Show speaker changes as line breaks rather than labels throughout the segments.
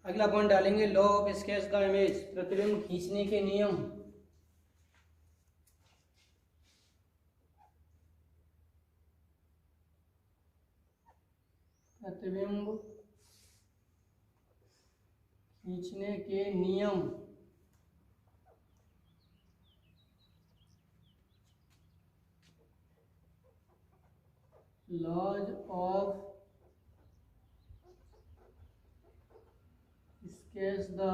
अगला पॉइंट डालेंगे law of sketch the image, प्रतिबिंब खींचने के नियम। प्रतिबिंब खींचने के नियम। Laws of sketch the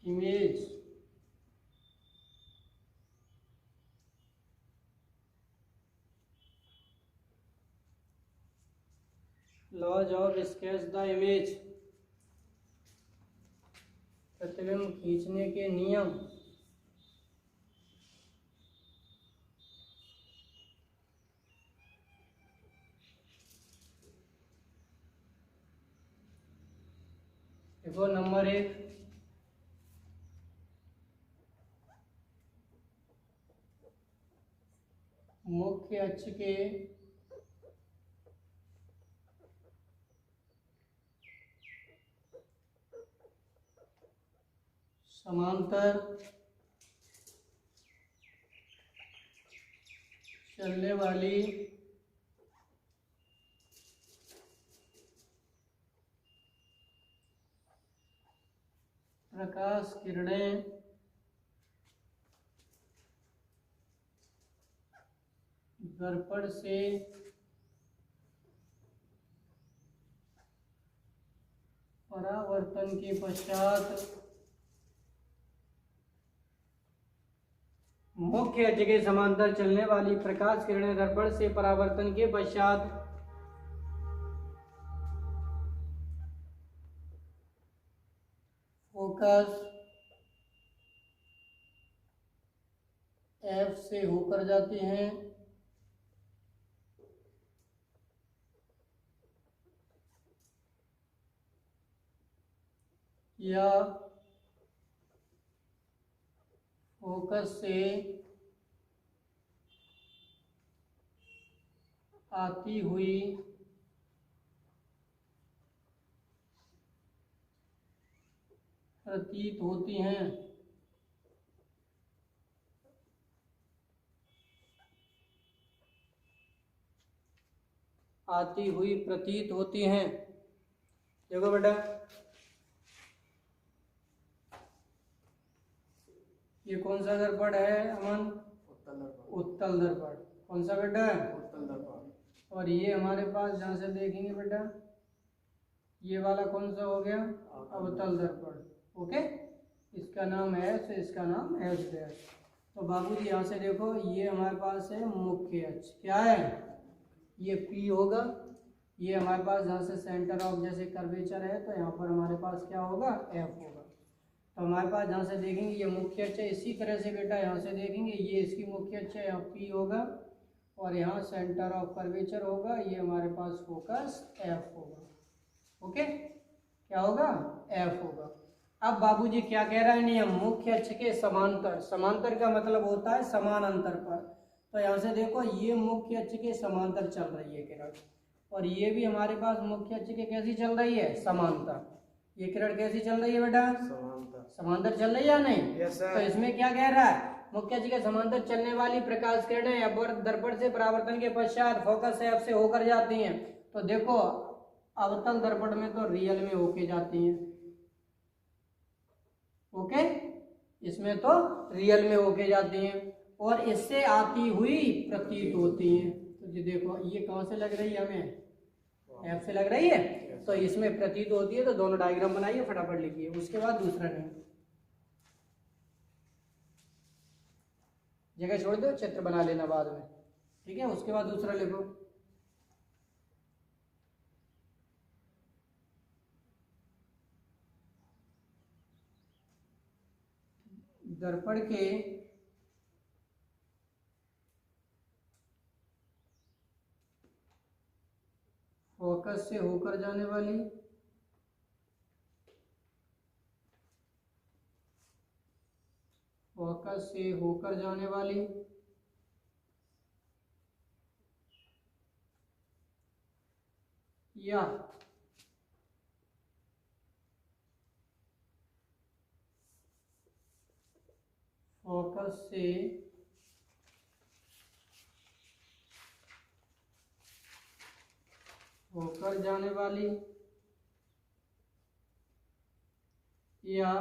image. Laws of sketch the image, प्रतिबिंब खींचने के नियम। देखो नंबर 1, मुख्य अक्ष के समांतर चलने वाली प्रकाश किरणें दर्पण से परावर्तन के पश्चात मुख्य अक्ष के समांतर चलने वाली प्रकाश किरणें दर्पण से परावर्तन के पश्चात फोकस F से होकर जाती हैं या फोकस से आती हुई प्रतीत होती हैं। आती हुई प्रतीत होती हैं। देखो बेटा, ये कौन सा दर्पण है अमन? उत्तल दर्पण। कौन सा बेटा? उत्तल दर्पण। और ये हमारे पास जहाँ से देखेंगे बेटा, ये वाला कौन सा हो गया? अवतल दर्पण। ओके, इसका नाम एस, इसका नाम एस डैश। तो बाबूजी यहाँ से देखो, ये हमारे पास है मुख्य अक्ष। क्या है? ये पी होगा। ये हमारे पास जहाँ से सेंटर ऑफ जैसे कर्वेचर है, तो यहाँ पर हमारे पास क्या होगा? एफ होगा। तो हमारे पास जहाँ से देखेंगे ये मुख्य अक्ष है। इसी तरह से बेटा यहाँ से देखेंगे, ये इसकी मुख्य अक्ष है, यहाँ पी होगा और यहाँ सेंटर ऑफ कर्वेचर होगा। ये हमारे पास फोकस एफ होगा। ओके, क्या होगा? एफ होगा। अब बाबूजी क्या कह रहा है नियम? मुख्य अक्ष के समांतर। समांतर का मतलब होता है समान अंतर पर। तो यहाँ से देखो, ये मुख्य अक्ष के समांतर चल रही है किरण, और ये भी हमारे पास मुख्य अक्ष के कैसी चल रही है? समांतर। ये किरण कैसी चल रही है बेटा? समांतर। समांतर चल रही है या नहीं? yes, तो इसमें क्या कह रहा है? मुख्य अक्ष के समांतर चलने वाली प्रकाश किरणें दर्पण से परावर्तन के पश्चात फोकस एफ से होकर जाती हैं। तो देखो, अवतल दर्पण में तो रियल में होके जाती हैं। ओके, इसमें तो रियल में होके जाती हैं और इससे आती हुई प्रतीत होती हैं। तो ये देखो, ये कहाँ से लग रही है? हमें एफ से लग रही है, तो इसमें प्रतीत होती है। तो दोनों डायग्राम बनाइए, फटाफट लिखिए। उसके बाद दूसरा नियम, जगह छोड़ दो, चित्र बना लेना बाद में, ठीक है? उसके बाद दूसरा लिखो। दर्पण के फोकस से होकर जाने वाली या फोकस से होकर जाने वाली या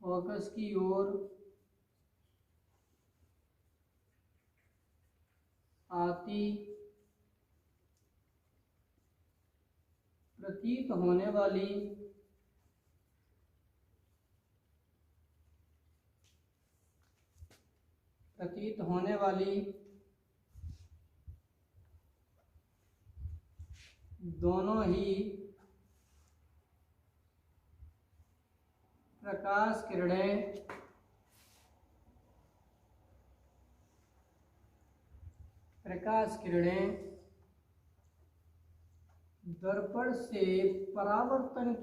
फोकस की ओर आती प्रतीत होने वाली दोनों ही प्रकाश किरणें दर्पण से परावर्तन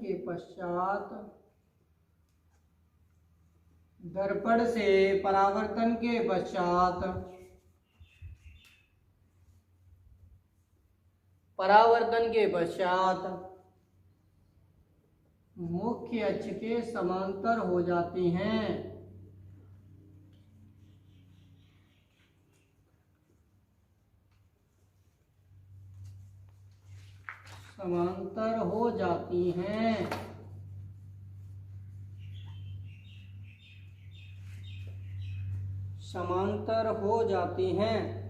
के पश्चात मुख्य अक्ष के समांतर हो जाती हैं। समांतर हो जाती हैं। समांतर हो जाती हैं।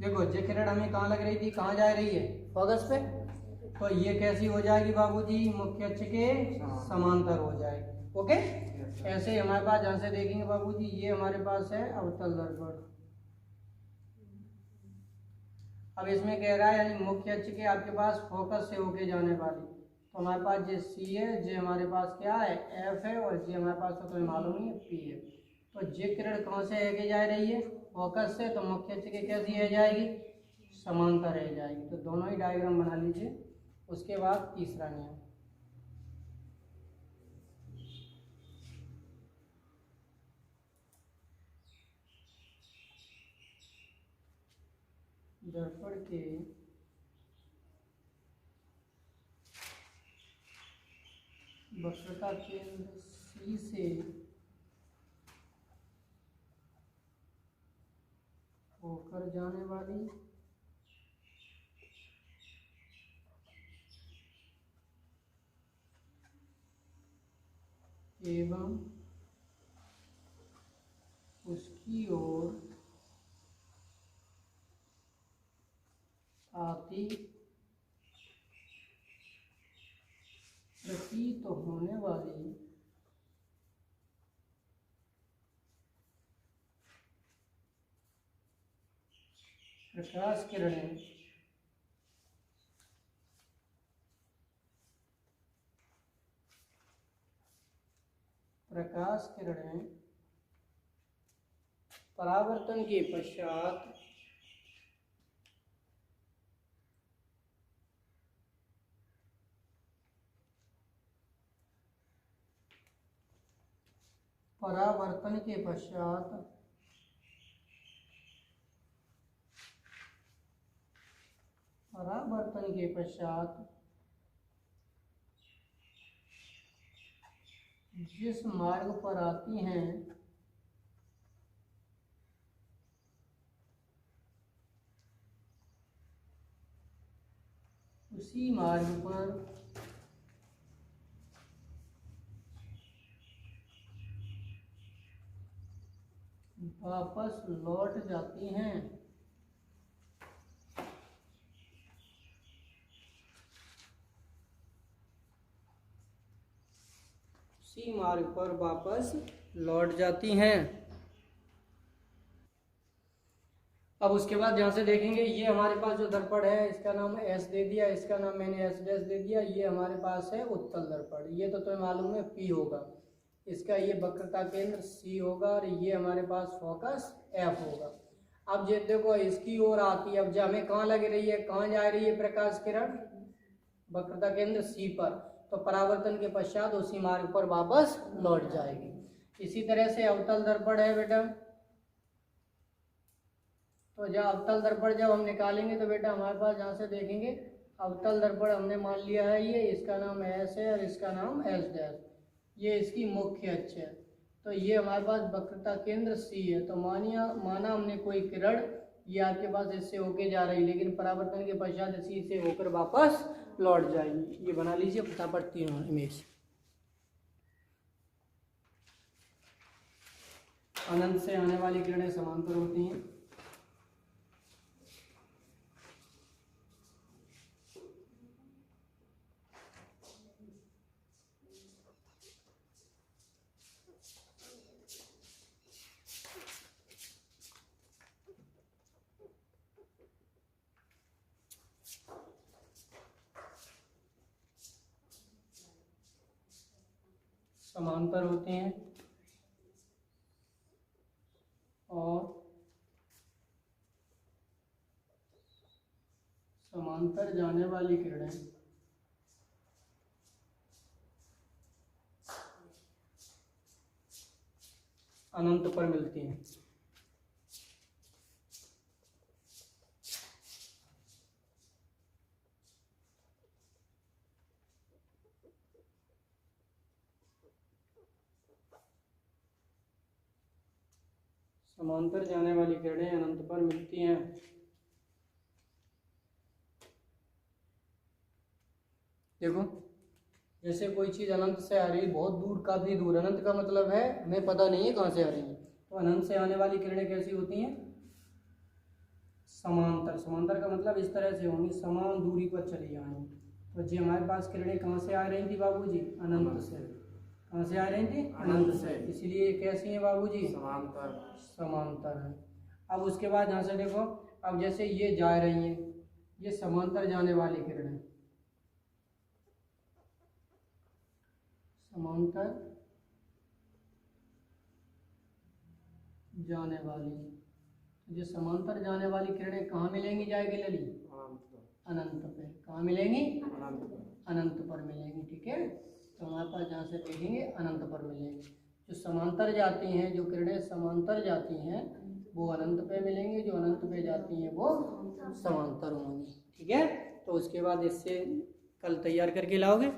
देखो ये किरण हमें कहाँ लग रही थी, कहाँ जा रही है, फोकस पे। तो ये कैसी हो जाएगी बाबूजी, मुख्य अक्ष के समांतर हो जाएगी। ओके, ऐसे हमारे पास जहाँ से देखेंगे बाबूजी, ये हमारे पास है अवतल दर्पण। अब इसमें कह रहा है यानी मुख्य अक्ष के आपके पास फोकस से होके जाने वाली, तो हमारे पास ये सी है, जे हमारे पास क्या है एफ है, और जे हमारे पास तो तुम्हें मालूम ही है पी है। तो ये किरण कहाँ से आगे जा रही है, फोकस से, तो मुख्य अक्ष के कैसी रह जाएगी, समांतर रह जाएगी। तो दोनों ही डायग्राम बना लीजिए। उसके बाद तीसरा नियम, दर्पण के वक्रता केंद्र सी से होकर जाने वाली एवं उसकी ओर आती प्रतीत होने वाली प्रकाश किरणें परावर्तन के पश्चात जिस मार्ग पर आती हैं उसी मार्ग पर वापस लौट जाती हैं। उसी मार्ग पर वापस लौट जाती हैं। अब उसके बाद यहाँ से देखेंगे ये हमारे पास जो दर्पण है इसका नाम एस दे दिया, इसका नाम मैंने एस डैश दे दिया। ये हमारे पास है उत्तल दर्पण, ये तो तुम्हें मालूम है पी होगा, इसका ये वक्रता केंद्र सी होगा और ये हमारे पास फोकस एफ होगा। अब ये देखो इसकी ओर आती है, अब जो हमें कहाँ लग रही है, कहाँ जा रही है प्रकाश किरण, वक्रता केंद्र सी पर, तो परावर्तन के पश्चात उसी मार्ग पर वापस लौट जाएगी। इसी तरह से अवतल दर्पण है बेटा, तो जब अवतल दर्पण जब हम निकालेंगे तो बेटा हमारे पास जहाँ से देखेंगे अवतल दर्पण हमने मान लिया है ये, इसका नाम एस है और इसका नाम एस डैश, ये इसकी मुख्य अक्ष है। तो ये हमारे पास वक्रता केंद्र सी है। तो माना हमने कोई किरण ये आपके पास इससे होके जा रही, लेकिन परावर्तन के पश्चात इसी से होकर वापस लौट जाएगी। ये बना लीजिए फटाफट तीनों इमेज। अनंत से आने वाली किरणें समांतर होती हैं। समांतर होते हैं और समांतर जाने वाली किरणें अनंत पर मिलती हैं। समांतर जाने वाली किरणें अनंत पर मिलती हैं। देखो जैसे कोई चीज़ अनंत से आ रही है, बहुत दूर, काफ़ी दूर, अनंत का मतलब है हमें पता नहीं है कहाँ से आ रही है, तो अनंत से आने वाली किरणें कैसी होती हैं, समांतर। समांतर का मतलब इस तरह से होंगी, समान दूरी पर चली आएंगी। तो जी हमारे पास किरणें कहाँ से आ रही थी बाबूजी, अनंत से। कहाँ से आ रही थी, अनंत से, इसलिए कैसी हैं बाबूजी, समांतर। समांतर है। अब उसके बाद यहाँ से देखो, अब जैसे ये जा रही हैं, ये समांतर जाने वाली किरणें, समांतर जाने वाली, जो समांतर जाने वाली किरणें कहाँ मिलेंगी जाएगी लली, अनंत पे। कहाँ मिलेंगी, अनंत पर मिलेंगी। ठीक है, तो हमारे पास जहाँ से देखेंगे अनंत पर मिलेंगी। जो समांतर जाती हैं, जो किरणें समांतर जाती हैं वो अनंत पे मिलेंगी, जो अनंत पे जाती हैं वो समांतर होंगी। ठीक है, तो उसके बाद इससे कल तैयार करके लाओगे।